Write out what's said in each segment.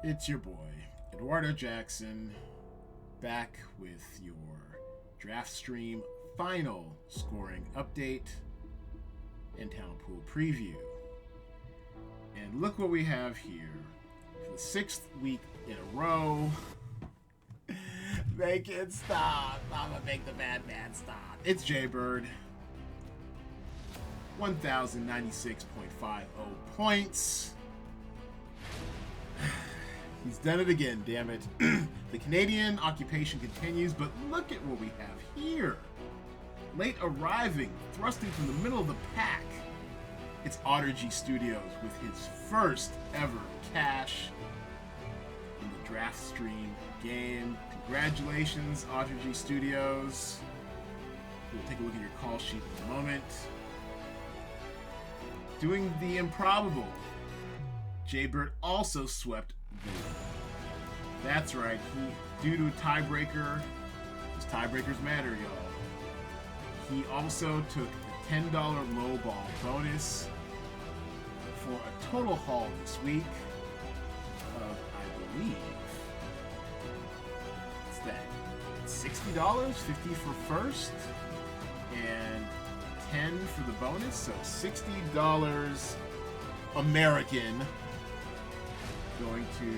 It's your boy, Edwardo Jackson, back with your DraftStream final scoring update and talent pool preview. And look what we have here. For the 6th week in a row. Make it stop. I'm gonna make the madman stop. It's Jaybird. 1,096.50 points. He's done it again, damn it. The Canadian occupation continues, but look at what we have here. Late arriving, thrusting from the middle of the pack. It's Ottergy Studios with his first ever cash in the DraftStream game. Congratulations, Ottergy Studios. We'll take a look at your call sheet in a moment. Doing the improbable. Jaybird also swept the league. That's right, due to a tiebreaker, because tiebreakers matter, y'all. He also took the $10 low ball bonus for a total haul this week of, I believe, what's that? $60, 50 for first, and 10 for the bonus, so $60 American going to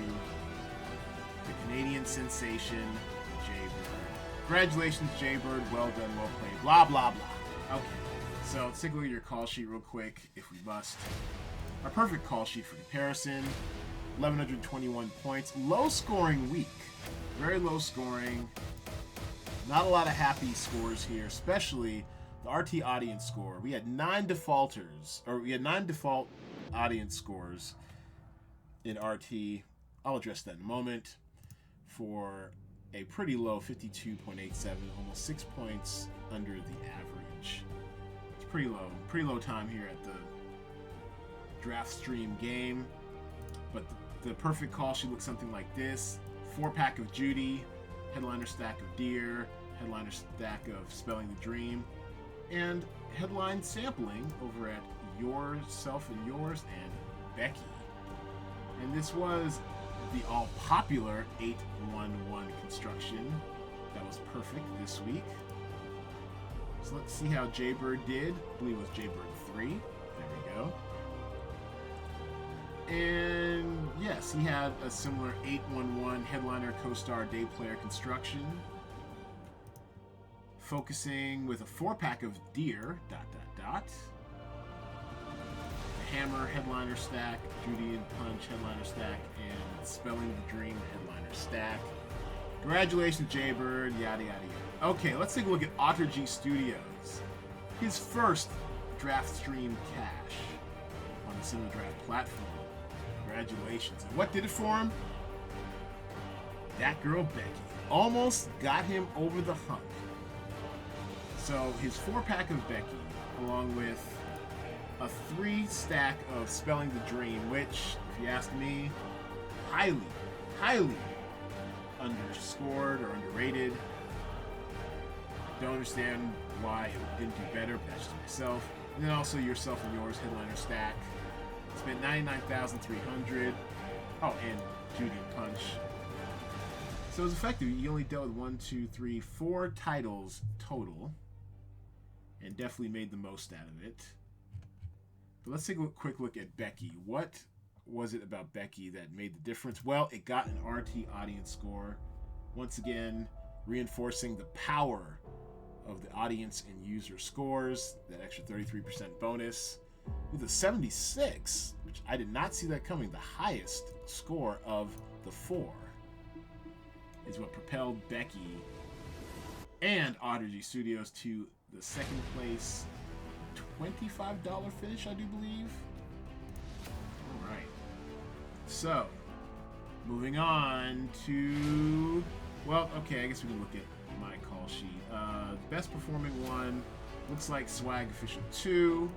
the Canadian sensation, Jaybird. Congratulations, Jaybird. Well done, well played. Blah, blah, blah. Okay, so let's take a look at your call sheet real quick, if we must. Our perfect call sheet for comparison, 1,121 points. Low scoring week. Very low scoring. Not a lot of happy scores here, especially the RT audience score. We had 9 defaulters, or we had 9 default audience scores in RT. I'll address that in a moment. For a pretty low 52.87, almost 6 points under the average. It's pretty low time here at the DraftStream game. But the perfect call sheet looks something like this: 4-pack of Judy, headliner stack of Deer, headliner stack of Spelling the Dream, and headline sampling over at Yourself and Yours and Becky. And this was the all-popular 811 construction that was perfect this week. So let's see how Jaybird did. I believe it was Jaybird 3. There we go. And yes, he had a similar 811 headliner co-star day player construction, focusing with a 4-pack of Deer, ... Hammer headliner stack, Judy and Punch headliner stack, and Spelling the Dream headliner stack. Congratulations, Jaybird, yada yada yada. Okay, let's take a look at Ottergy Studios. His first DraftStream cash on the Cinema Draft platform. Congratulations. And what did it for him? That girl Becky. Almost got him over the hump. So his 4-pack of Becky, along with a 3-stack of Spelling the Dream, which, if you ask me, highly underscored or underrated. Don't understand why it didn't do better, but that's just myself. And then also Yourself and Yours headliner stack. Spent $99,300. Oh, and Judy and Punch. So it was effective. You only dealt with 4 titles total, and definitely made the most out of it. But let's take a quick look at Becky. What was it about Becky that made the difference? Well, it got an RT audience score. Once again, reinforcing the power of the audience and user scores. That extra 33% bonus. With a 76, which I did not see that coming. The highest score of the 4 is what propelled Becky and Ottergy Studios to the 2nd place $25 finish, I do believe. All right. So, moving on to, well, okay, I guess we can look at my call sheet. Best performing one looks like Swag Official 2.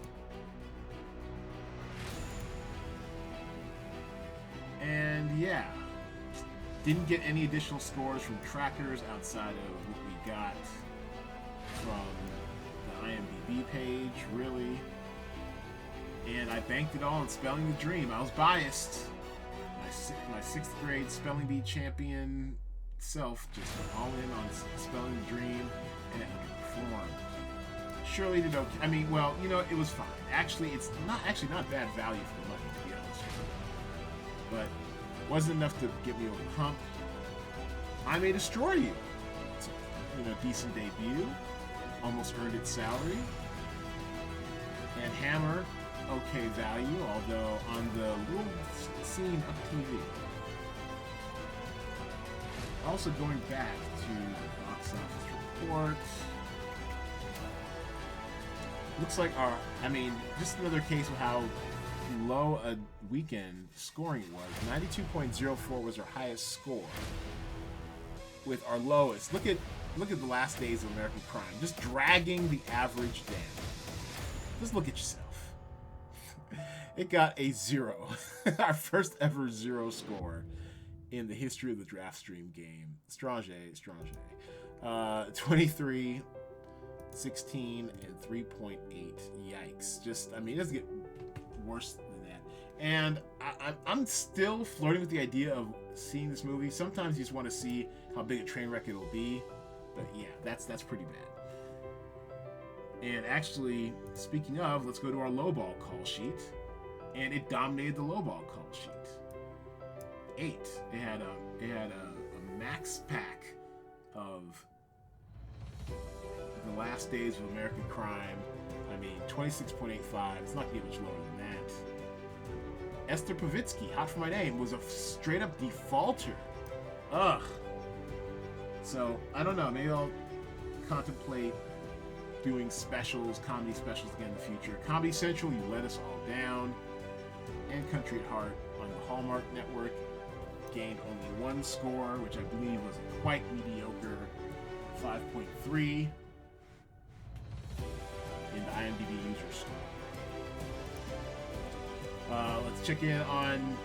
And yeah, didn't get any additional scores from trackers outside of what we got from the IMDb page, really. And I banked it all on Spelling the Dream. I was biased. I my sixth grade spelling bee champion self just went all in on spelling the dream, and it underperformed. Surely did okay. I mean, well, you know, it was fine. Actually, it's not bad value for the money, to be honest with you. But wasn't enough to get me over the hump. I May Destroy You. It's a, you know, decent debut. Almost earned its salary. And Hammer, okay value, although on the little scene of TV. Also going back to the box office report. Looks like I mean, just another case of how low a weekend scoring it was. 92.04 was our highest score. With our lowest, look at the last days of American Crime, just dragging the average down. Just look at yourself. It got a 0, our first ever 0 score in the history of the DraftStream game. Strange. 23, 16, and 3.8. Yikes! Just, I mean, it doesn't get worse than that. And I'm still flirting with the idea of seeing this movie. Sometimes you just want to see how big a train wreck it'll be. But yeah, that's pretty bad. And actually, speaking of, let's go to our lowball call sheet. And it dominated the lowball call sheet. 8. It had a max pack of the last days of American Crime. I mean, 26.85. It's not gonna get much lower than that. Esther Pavitsky, Hot for My Name, was a straight up defaulter. Ugh. So, I don't know. Maybe I'll contemplate doing specials, comedy specials again in the future. Comedy Central, You Let Us All Down, and Country at Heart on the Hallmark Network gained only 1 score, which I believe was a quite mediocre 5.3 in the IMDb user score. Let's check in on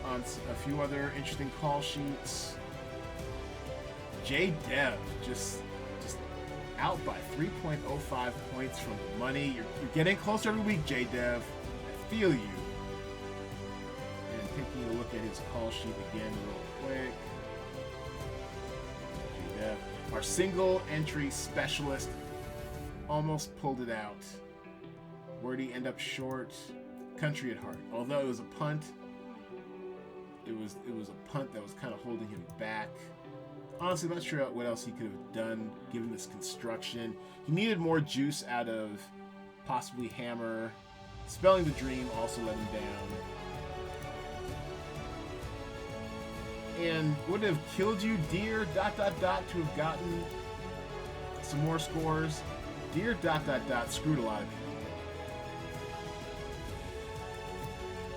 a few other interesting call sheets. JDev just out by 3.05 points from the money. You're getting closer every week, JDev. I feel you. And taking a look at his call sheet again real quick. JDev, our single entry specialist, almost pulled it out. Where'd he end up short? Country at Heart. Although it was a punt, it was a punt that was kind of holding him back. Honestly, I'm not sure what else he could have done given this construction. He needed more juice out of possibly Hammer. Spelling the Dream also let him down. And would it have killed you, Dear ... to have gotten some more scores? Dear ... screwed a lot of people.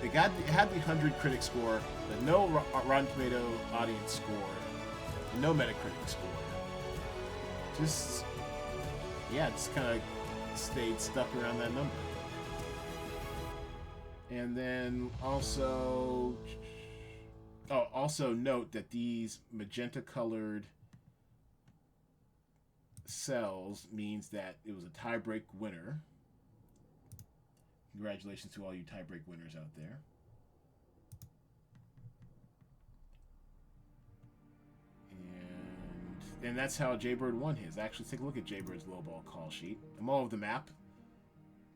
It had the 100 critic score, but no Rotten Tomato audience score. No Metacritic score. Just kind of stayed stuck around that number. And then also note that these magenta colored cells means that it was a tiebreak winner. Congratulations to all you tiebreak winners out there. And that's how Jaybird won his. Actually, let's take a look at Jaybird's lowball call sheet. I'm all over the map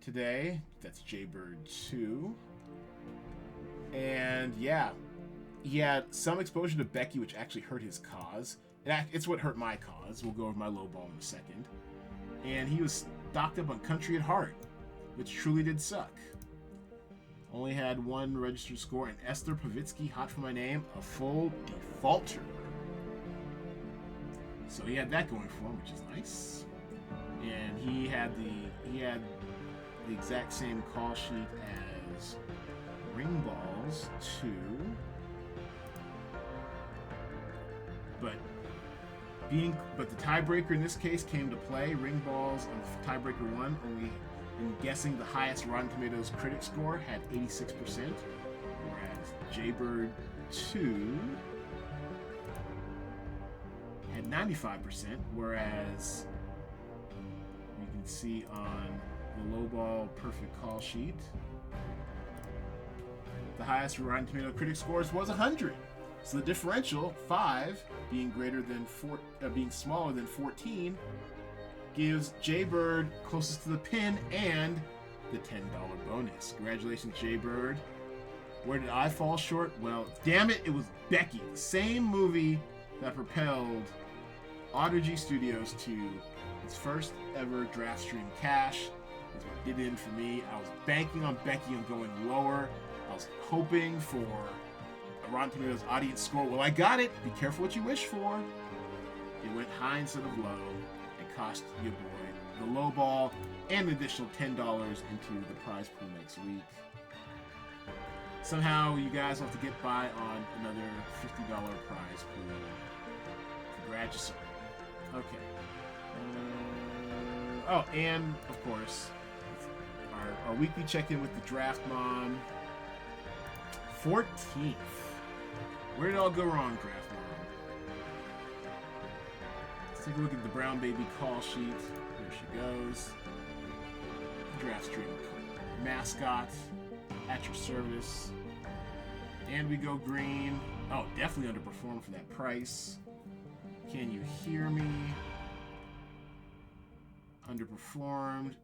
today. That's Jaybird 2. And yeah, he had some exposure to Becky, which actually hurt his cause. It's what hurt my cause. We'll go over my lowball in a second. And he was stocked up on Country at Heart, which truly did suck. Only had 1 registered score. And Esther Pavitsky, Hot for My Name, a full defaulter. So he had that going for him, which is nice. And he had the exact same call sheet as Ring Balls 2. But the tiebreaker in this case came to play. Ring Balls on tiebreaker 1, only in guessing the highest Rotten Tomatoes critic score, had 86%, whereas Jaybird 2 had 95%, whereas you can see on the lowball perfect call sheet, The highest Rotten Tomato critic scores was 100. So the differential, 5, being being smaller than 14, gives Jaybird closest to the pin and the $10 bonus. Congratulations, Jaybird. Where did I fall short? Well, damn it, it was Becky, the same movie that propelled Audigy Studios to its first ever DraftStream cash. That's what did it in for me. I was banking on Becky and going lower. I was hoping for a Rotten Tomatoes audience score. Well, I got it. Be careful what you wish for. It went high instead of low and cost your boy the low ball and an additional $10 into the prize pool next week. Somehow you guys will have to get by on another $50 prize pool. Congrats, sir. Okay. Oh, and of course, our weekly check-in with the Draft Mom. 14th. Where did it all go wrong, Draft Mom? Let's take a look at the Brown Baby call sheet. There she goes. DraftStream mascot at your service. And we go green. Oh, definitely underperformed for that price. Can you hear me? Underperformed.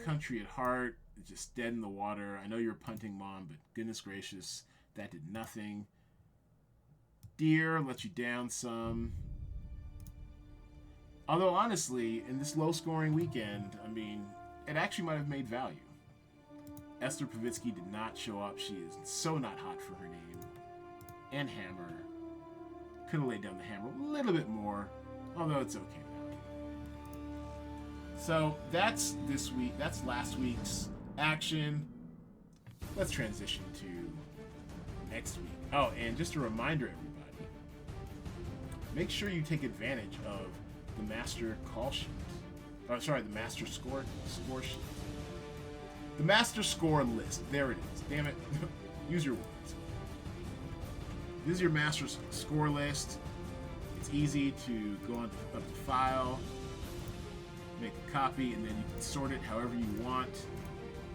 Country at heart. Just dead in the water. I know you're punting, Mom, but goodness gracious, that did nothing. Deer let you down some. Although, honestly, in this low-scoring weekend, I mean, it actually might have made value. Esther Pavitsky did not show up. She is so not hot for her name. And Hammer. Could have laid down the hammer a little bit more, although it's okay now. So that's this week. That's last week's action. Let's transition to next week. Oh, and just a reminder, everybody, make sure you take advantage of the master call sheet. Oh, sorry, the master score sheet. The master score list. There it is. Damn it. Use your words. This is your master score list. It's easy to go up to File, make a copy, and then you can sort it however you want.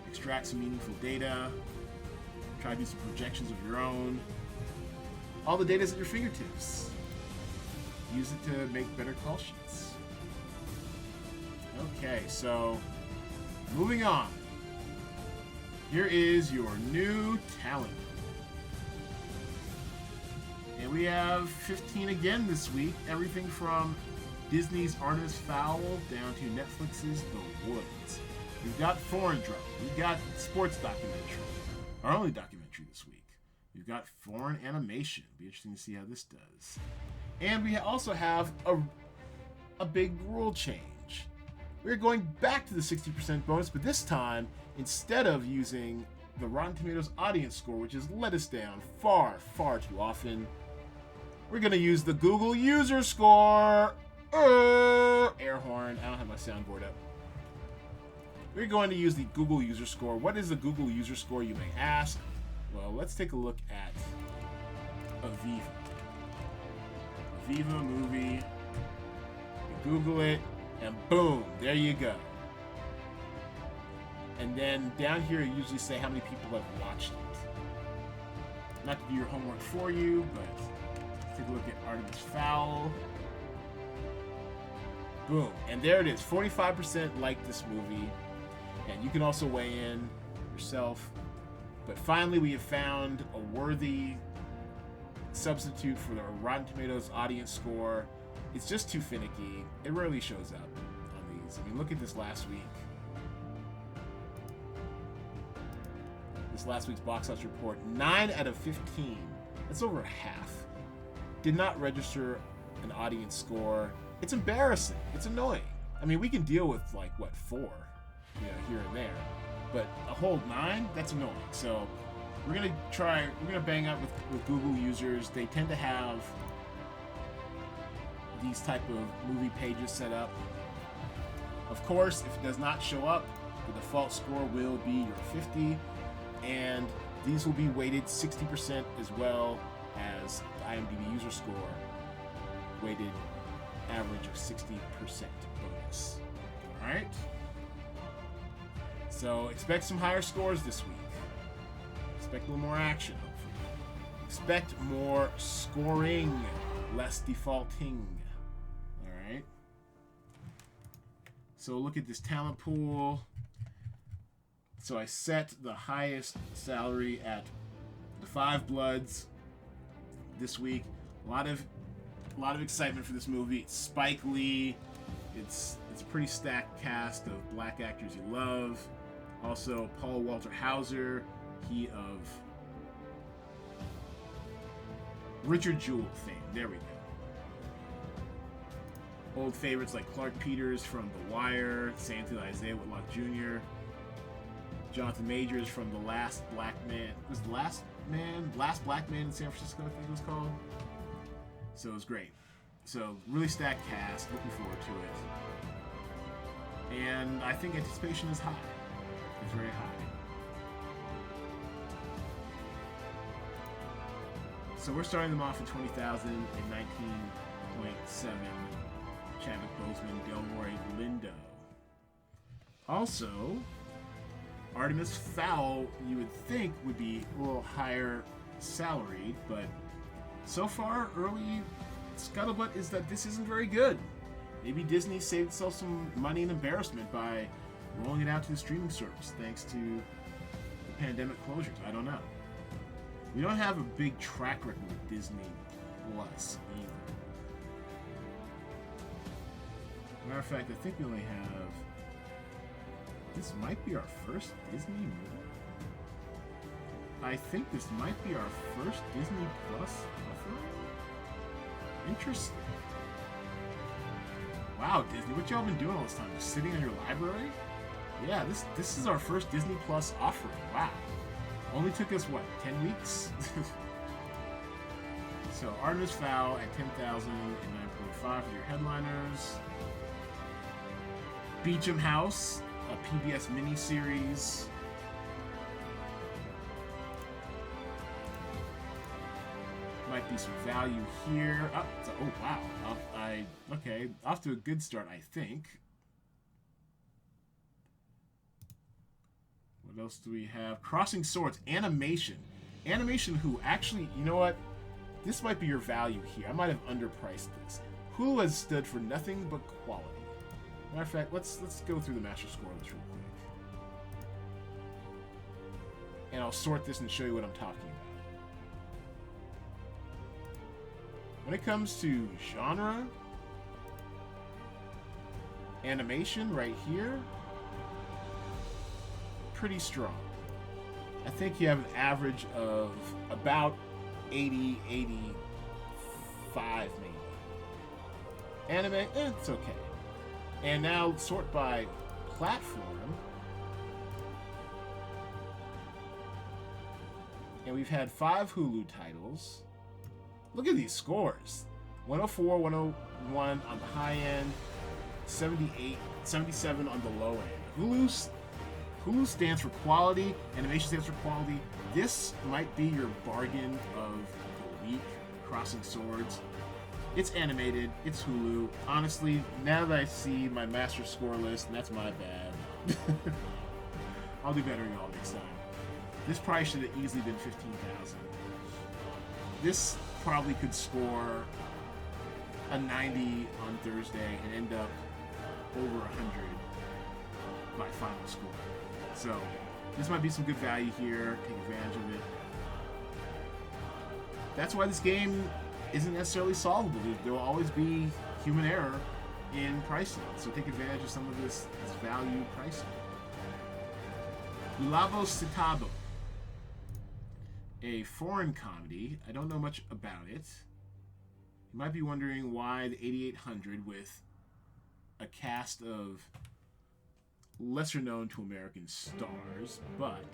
Extract some meaningful data. Try to do some projections of your own. All the data is at your fingertips. Use it to make better call sheets. Okay, so moving on. Here is your new talent. And we have 15 again this week. Everything from Disney's Artemis Fowl down to Netflix's The Woods. We've got foreign drama. We've got sports documentary. Our only documentary this week. We've got foreign animation. Be interesting to see how this does. And we also have a big rule change. We're going back to the 60% bonus, but this time, instead of using the Rotten Tomatoes audience score, which has let us down far, far too often, we're going to use the Google user score. Air horn. I don't have my soundboard up. We're going to use the Google user score. What is the Google user score, you may ask? Well, let's take a look at Aviva. Aviva movie. You Google it, and boom, there you go. And then down here, you usually say how many people have watched it. Not to do your homework for you, but let's take a look at Artemis Fowl. Boom, and there it is. 45% like this movie, and you can also weigh in yourself. But finally, we have found a worthy substitute for the Rotten Tomatoes audience score. It's just too finicky. It rarely shows up on these. I mean, look at this last week. This last week's box office report, 9 out of 15. That's over half. Did not register an audience score. It's embarrassing. It's annoying. I mean, we can deal with like what 4, here and there, but a whole 9, that's annoying. So we're gonna bang up with Google users. They tend to have these type of movie pages set up. Of course, if it does not show up, the default score will be your 50, and these will be weighted 60% as well as the IMDb user score, weighted average of 60% bonus. All right. So expect some higher scores this week. Expect a little more action, hopefully. Expect more scoring, less defaulting. Alright. So look at this talent pool. So I set the highest salary at the 5 Bloods this week. A lot of excitement for this movie. It's Spike Lee. It's a pretty stacked cast of black actors you love. Also Paul Walter Hauser, he of Richard Jewell fame. There we go. Old favorites like Clark Peters from The Wire, Santo Isaiah Whitlock Jr., Jonathan Majors from The Last Black Man. Was the Last Black Man in San Francisco, I think it was called. So it was great. So really stacked cast. Looking forward to it. And I think anticipation is high. It's very high. So we're starting them off at 20,000 and 19.7. Chadwick Boseman, Delroy Lindo. Also, Artemis Fowl, you would think would be a little higher salaried, but so far, early scuttlebutt is that this isn't very good. Maybe Disney saved itself some money and embarrassment by rolling it out to the streaming service thanks to the pandemic closures. I don't know. We don't have a big track record with Disney Plus either. Matter of fact, I think we only have... This might be our first Disney movie. I think this might be our first Disney Plus offering. Interesting. Wow, Disney, what y'all been doing all this time? Just sitting in your library? Yeah, this is our first Disney Plus offering. Wow. Only took us, what, 10 weeks? So, Artemis Fowl at 10,000 and 9.5 for your headliners. Beecham House, a PBS miniseries. Might be some value here. Oh, wow. Okay, off to a good start, I think. What else do we have? Crossing Swords, Animation. Animation who actually, you know what? This might be your value here. I might have underpriced this. Hulu has stood for nothing but quality. Matter of fact, let's go through the master score list real quick. And I'll sort this and show you what I'm talking about. When it comes to genre, animation right here, pretty strong. I think you have an average of about 80, 85 maybe. Anime, it's okay. And now sort by platform. And we've had 5 Hulu titles. Look at these scores. 104, 101 on the high end, 78, 77 on the low end. Hulu stands for quality, animation stands for quality. This might be your bargain of the week, Crossing Swords. It's animated, it's Hulu. Honestly, now that I see my master score list, and that's my bad. I'll do better y'all next time. This probably should have easily been 15,000. This probably could score a 90 on Thursday and end up over 100 by final score. So this might be some good value here. Take advantage of it. That's why this game isn't necessarily solvable. There will always be human error in pricing. So take advantage of some of this value pricing. Lavo Citabo. A foreign comedy. I don't know much about it. You might be wondering why the 8800 with a cast of lesser known to American stars, but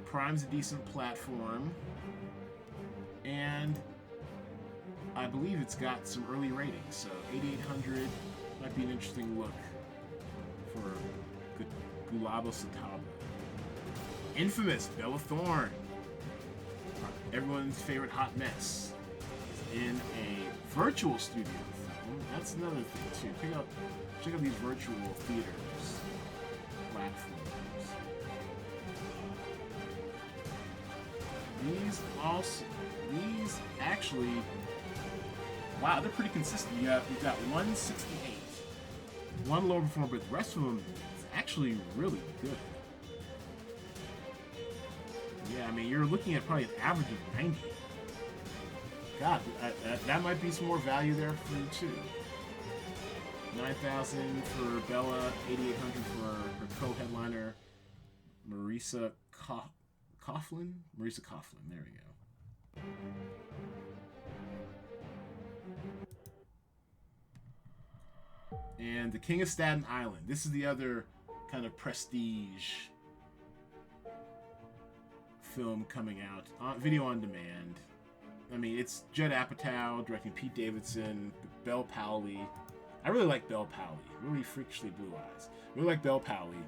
Prime's a decent platform, and I believe it's got some early ratings, so 8800 might be an interesting look for Gulabo Citabo. Infamous Bella Thorne, everyone's favorite hot mess, is in a virtual studio film. That's another thing too. Check out these virtual theaters platforms. These actually, wow, they're pretty consistent. You've got 168. One lower performer, but the rest of them is actually really good. Yeah, I mean, you're looking at probably an average of 90. God, that might be some more value there for you too. 9,000 for Bella, 8,800 for her co-headliner, Marisa Coughlin. Marisa Coughlin, there we go. And The King of Staten Island. This is the other kind of prestige film coming out on video on demand. I mean, it's Judd Apatow directing, Pete Davidson, Bel Powley. I really like Bel Powley. Really freakishly blue eyes. Really like Bel Powley.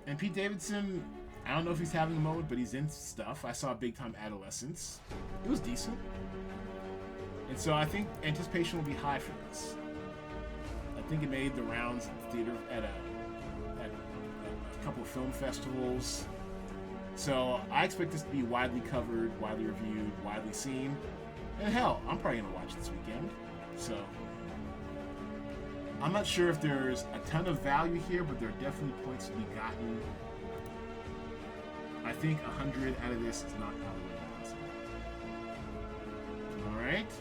And Pete Davidson, I don't know if he's having a moment, but he's in stuff. I saw Big Time Adolescence. It was decent. And so I think anticipation will be high for this. I think it made the rounds in the theater at a couple of film festivals. So I expect this to be widely covered, widely reviewed, widely seen. And hell, I'm probably going to watch this weekend. So I'm not sure if there's a ton of value here, but there are definitely points to be gotten. I think 100 out of this is not out of the way possible. All right.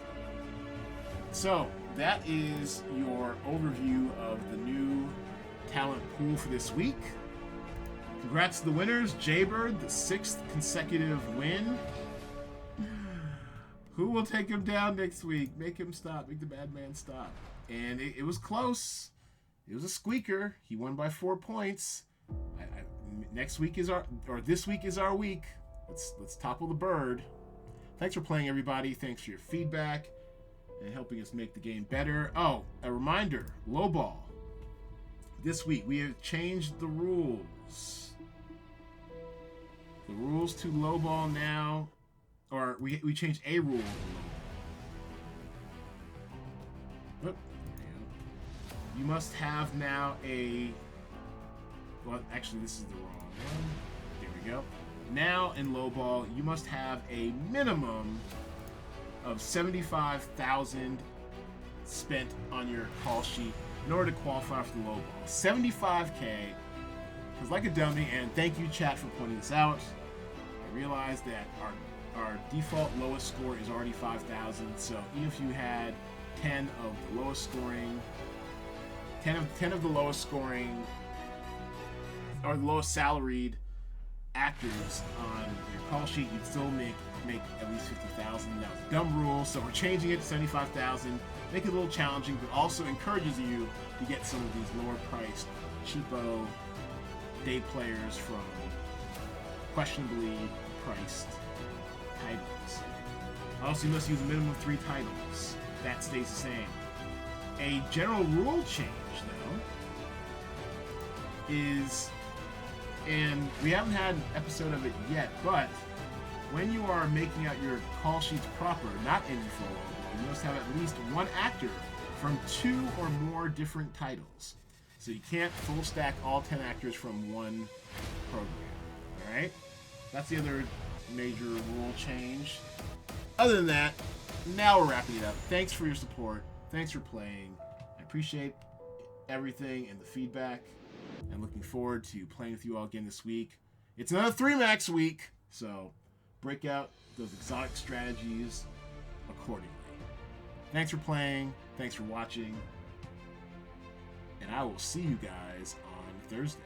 So that is your overview of the new talent pool for this week. Congrats to the winners. Jaybird, the 6th consecutive win. Who will take him down next week? Make him stop. Make the bad man stop. And it was close. It was a squeaker. He won by 4 points. Next week is this week is our week. Let's topple the bird. Thanks for playing, everybody. Thanks for your feedback and helping us make the game better. Oh, a reminder, low ball. This week we have changed the rules. The rules to low ball now, or we changed a rule. Oop, you must have now a. Well, actually, this is the wrong one. There we go. Now in low ball, you must have a minimum of 75,000 spent on your call sheet in order to qualify for the low ball. 75K. Because like a dummy, and thank you, chat, for pointing this out. I realized that our default lowest score is already 5,000. So even if you had 10 of the lowest scoring, 10 of the lowest scoring, or the lowest salaried actors on your call sheet, you'd still make at least 50,000. That was a dumb rule, so we're changing it to 75,000. Make it a little challenging, but also encourages you to get some of these lower priced, cheapo day players from questionably priced titles. Also, you must use a minimum of 3 titles. That stays the same. A general rule change, though, is, and we haven't had an episode of it yet, but when you are making out your call sheets proper, not in full, you must have at least one actor from 2 or more different titles. So you can't full stack all 10 actors from one program. Alright? That's the other major rule change. Other than that, now we're wrapping it up. Thanks for your support. Thanks for playing. I appreciate everything and the feedback. I'm looking forward to playing with you all again this week. It's another 3-max week, so break out those exotic strategies accordingly. Thanks for playing. Thanks for watching. And I will see you guys on Thursday.